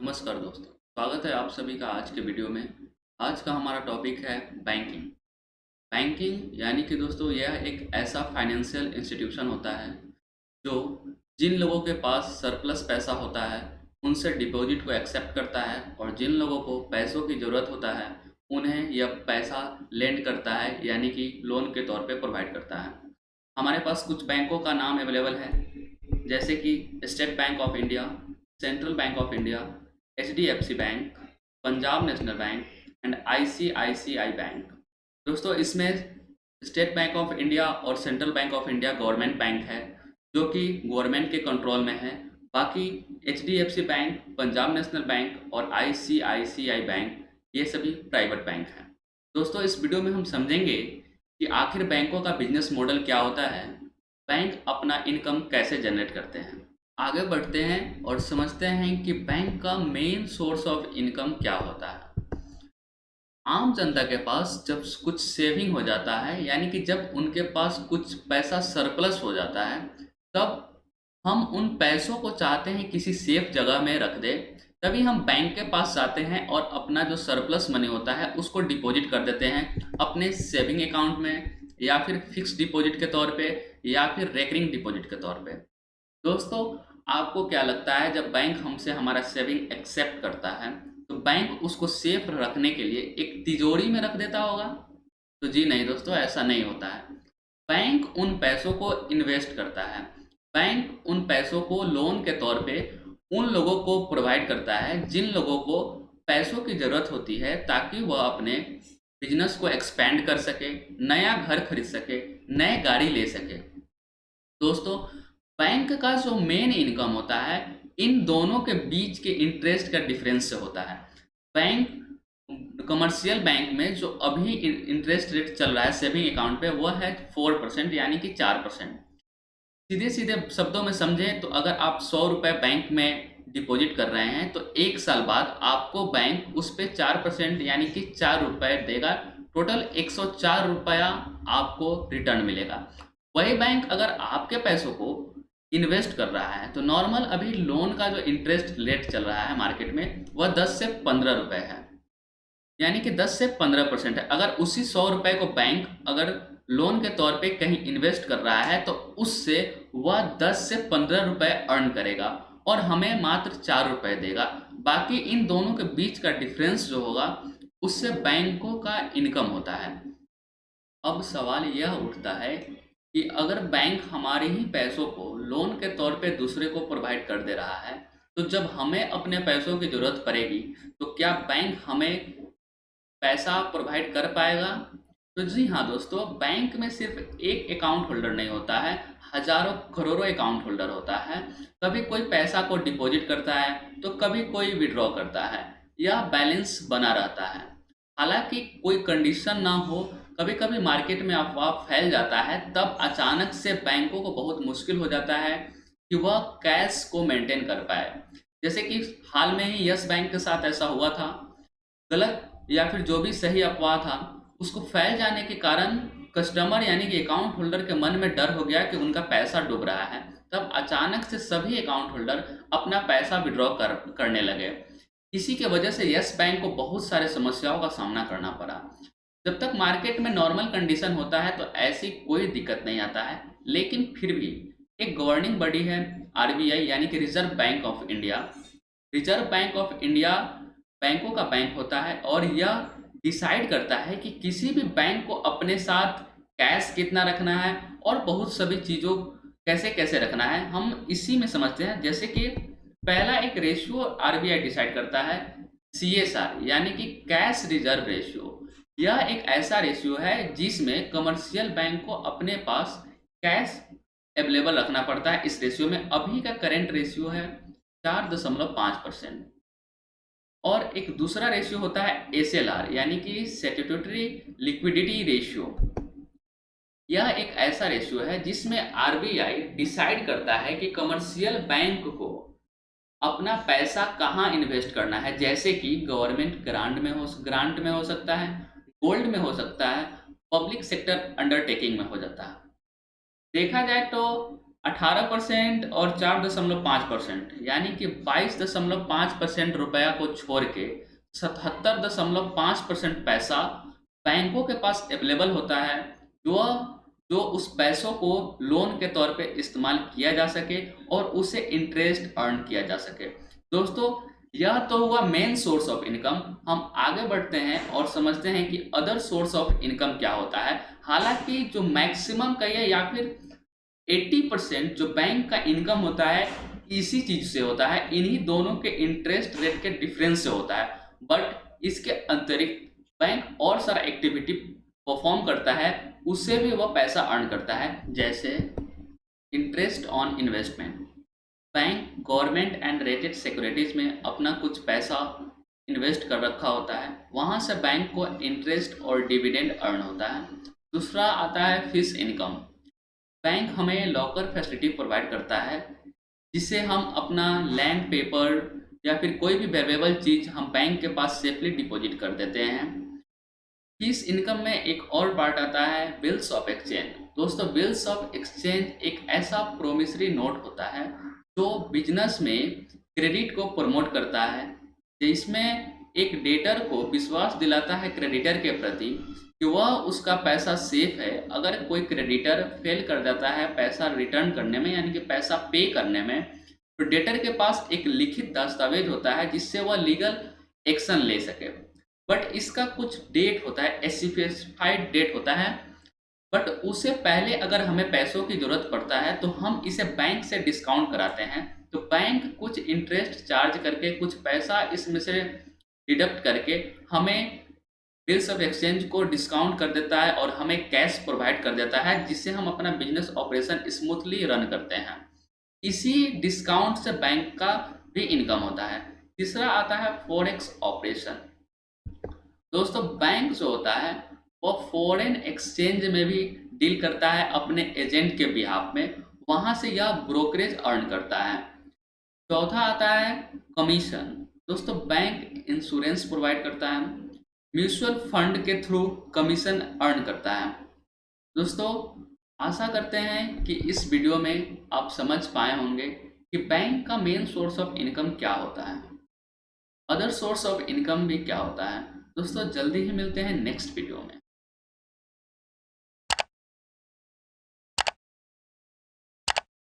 नमस्कार दोस्तों, स्वागत है आप सभी का आज के वीडियो में। आज का हमारा टॉपिक है बैंकिंग। बैंकिंग यानी कि दोस्तों यह एक ऐसा फाइनेंशियल इंस्टीट्यूशन होता है जो जिन लोगों के पास सरप्लस पैसा होता है उनसे डिपॉजिट को एक्सेप्ट करता है और जिन लोगों को पैसों की ज़रूरत होता है उन्हें यह पैसा लेंड करता है यानी कि लोन के तौर पे प्रोवाइड करता है। हमारे पास कुछ बैंकों का नाम अवेलेबल है जैसे कि state bank of India, central bank of India, HDFC bank, Punjab national bank and ICICI bank. दोस्तों इसमें स्टेट बैंक ऑफ इंडिया और central bank of India government bank है जो कि गवर्नमेंट के कंट्रोल में है। बाकी HDFC bank, Punjab national bank और आईसीआईसीआई बैंक ये सभी प्राइवेट बैंक हैं। दोस्तों इस वीडियो में हम समझेंगे कि आखिर बैंकों का बिजनेस मॉडल क्या होता है, बैंक अपना इनकम कैसे जनरेट करते हैं। आगे बढ़ते हैं और समझते हैं कि बैंक का मेन सोर्स ऑफ इनकम क्या होता है। आम जनता के पास जब कुछ सेविंग हो जाता है यानी कि जब उनके पास कुछ पैसा सरप्लस हो जाता है तब हम उन पैसों को चाहते हैं किसी सेफ जगह में रख दे, तभी हम बैंक के पास जाते हैं और अपना जो सरप्लस मनी होता है उसको डिपॉजिट कर देते हैं अपने सेविंग अकाउंट में या फिर फिक्स डिपॉजिट के तौर पे या फिर रेकरिंग डिपॉजिट के तौर पे। दोस्तों आपको क्या लगता है जब बैंक हमसे हमारा सेविंग एक्सेप्ट करता है तो बैंक उसको सेफ रखने के लिए एक तिजोरी में रख देता होगा? तो जी नहीं दोस्तों, ऐसा नहीं होता है। बैंक उन पैसों को इन्वेस्ट करता है। बैंक उन पैसों को लोन के तौर पे उन लोगों को प्रोवाइड करता है जिन लोगों को पैसों की ज़रूरत होती है ताकि वह अपने बिजनेस को एक्सपेंड कर सके, नया घर खरीद सके, नए गाड़ी ले सके। दोस्तों बैंक का जो मेन इनकम होता है इन दोनों के बीच के इंटरेस्ट का डिफरेंस से होता है। बैंक कमर्शियल बैंक में जो अभी इंटरेस्ट रेट चल रहा है सेविंग अकाउंट पे वह है 4% यानी कि 4%। सीधे सीधे शब्दों में समझें तो अगर आप 100 रुपये बैंक में डिपॉजिट कर रहे हैं तो एक साल बाद आपको बैंक उस पर 4% यानी कि 4 रुपये देगा। टोटल 104 रुपया आपको रिटर्न मिलेगा। वही बैंक अगर आपके पैसों को इन्वेस्ट कर रहा है तो नॉर्मल अभी लोन का जो इंटरेस्ट रेट चल रहा है मार्केट में वह 10 से 15 रुपये है, यानी कि 10 से 15% है। अगर उसी 100 रुपये को बैंक अगर लोन के तौर पे कहीं इन्वेस्ट कर रहा है तो उससे वह 10 से 15 रुपये अर्न करेगा और हमें मात्र 4 रुपये देगा। बाकी इन दोनों के बीच का डिफरेंस जो होगा उससे बैंकों का इनकम होता है। अब सवाल यह उठता है कि अगर बैंक हमारे ही पैसों को लोन के तौर पे दूसरे को प्रोवाइड कर दे रहा है तो जब हमें अपने पैसों की ज़रूरत पड़ेगी तो क्या बैंक हमें पैसा प्रोवाइड कर पाएगा? तो जी हाँ दोस्तों, बैंक में सिर्फ एक अकाउंट होल्डर नहीं होता है, हजारों करोड़ों अकाउंट होल्डर होता है। कभी कोई पैसा को डिपॉजिट करता है तो कभी कोई विड्रॉ करता है, यह बैलेंस बना रहता है। हालांकि कोई कंडीशन ना हो, कभी कभी मार्केट में अफवाह फैल जाता है तब अचानक से बैंकों को बहुत मुश्किल हो जाता है कि वह कैश को मेंटेन कर पाए। जैसे कि हाल में ही यस बैंक के साथ ऐसा हुआ था। गलत या फिर जो भी सही अफवाह था उसको फैल जाने के कारण कस्टमर यानी कि अकाउंट होल्डर के मन में डर हो गया कि उनका पैसा डूब रहा है। तब अचानक से सभी अकाउंट होल्डर अपना पैसा विड्रॉ करने लगे। इसी के वजह से यस बैंक को बहुत सारे समस्याओं का सामना करना पड़ा। जब तक मार्केट में नॉर्मल कंडीशन होता है तो ऐसी कोई दिक्कत नहीं आता है, लेकिन फिर भी एक गवर्निंग बॉडी है आरबीआई यानी कि reserve bank of India. Reserve bank of India बैंकों का बैंक होता है और यह डिसाइड करता है कि किसी भी बैंक को अपने साथ कैश कितना रखना है और बहुत सभी चीज़ों कैसे कैसे रखना है। हम इसी में समझते हैं। जैसे कि पहला एक रेशियो आरबीआई डिसाइड करता है सीएसआर यानी कि कैश रिजर्व रेशियो। यह एक ऐसा रेशियो है जिसमें कमर्शियल बैंक को अपने पास कैश अवेलेबल रखना पड़ता है। इस रेशियो में अभी का करेंट रेशियो है 4.5%। और एक दूसरा रेशियो होता है एसएलआर यानी कि स्टैट्यूटरी लिक्विडिटी रेशियो। यह एक ऐसा रेशियो है जिसमें आरबीआई डिसाइड करता है कि कमर्शियल बैंक को अपना पैसा कहाँ इन्वेस्ट करना है। जैसे कि गवर्नमेंट ग्रांट में हो सकता है, गोल्ड में हो सकता है, पब्लिक सेक्टर अंडरटेकिंग में हो जाता है। देखा जाए तो 18% और 4.5%, यानी कि 22.5% रुपया को छोड़ के 77.5% पैसा बैंकों के पास अवेलेबल होता है, जो जो उस पैसों को लोन के तौर पे इस्तेमाल किया जा सके और उसे इंटरेस्ट अर्न किया जा सके। दोस्तों, यह तो हुआ मेन सोर्स ऑफ इनकम। हम आगे बढ़ते हैं और समझते हैं कि अदर सोर्स ऑफ इनकम क्या होता है। हालांकि जो मैक्सिमम कहिए या फिर 80% जो बैंक का इनकम होता है इसी चीज से होता है, इन्हीं दोनों के इंटरेस्ट रेट के डिफरेंस से होता है। बट इसके अतिरिक्त बैंक और सारा एक्टिविटी परफॉर्म करता है, उससे भी वह पैसा अर्न करता है। जैसे interest on investment, bank government and rated securities में अपना कुछ पैसा इन्वेस्ट कर रखा होता है, वहाँ से बैंक को इंटरेस्ट और डिविडेंड अर्न होता है। दूसरा आता है फीस इनकम। बैंक हमें लॉकर फैसिलिटी प्रोवाइड करता है, जिससे हम अपना लैंड पेपर या फिर कोई भी वैल्यूएबल चीज़ हम बैंक के पास सेफली डिपॉजिट कर देते हैं। फीस इनकम में एक और पार्ट आता है बिल्स ऑफ एक्सचेंज। दोस्तों, बिल्स ऑफ एक्सचेंज एक ऐसा प्रोमिसरी नोट होता है जो बिजनेस में क्रेडिट को प्रमोट करता है, जिसमें एक डेटर को विश्वास दिलाता है क्रेडिटर के प्रति कि वह उसका पैसा सेफ है। अगर कोई क्रेडिटर फेल कर जाता है पैसा रिटर्न करने में, यानी कि पैसा पे करने में, तो डेटर के पास एक लिखित दस्तावेज होता है जिससे वह लीगल एक्शन ले सके। बट इसका कुछ डेट होता है, स्पेसिफाइड डेट होता है। बट उससे पहले अगर हमें पैसों की ज़रूरत पड़ता है तो हम इसे बैंक से डिस्काउंट कराते हैं। तो बैंक कुछ इंटरेस्ट चार्ज करके कुछ पैसा इसमें से डिडक्ट करके हमें बिल्स ऑफ एक्सचेंज को डिस्काउंट कर देता है और हमें कैश प्रोवाइड कर देता है, जिससे हम अपना बिजनेस ऑपरेशन स्मूथली रन करते हैं। इसी डिस्काउंट से बैंक का भी इनकम होता है। तीसरा आता है फॉरेक्स ऑपरेशन। दोस्तों, बैंक जो होता है वो फॉरेन एक्सचेंज में भी डील करता है अपने एजेंट के बिहाफ में, वहाँ से यह ब्रोकरेज अर्न करता है। चौथा आता है कमीशन। दोस्तों, बैंक इंश्योरेंस प्रोवाइड करता है, म्यूचुअल फंड के थ्रू कमीशन अर्न करता है। दोस्तों, आशा करते हैं कि इस वीडियो में आप समझ पाए होंगे कि बैंक का मेन सोर्स ऑफ इनकम क्या होता है, अदर सोर्स ऑफ इनकम भी क्या होता है। दोस्तों, जल्दी ही मिलते हैं नेक्स्ट वीडियो में।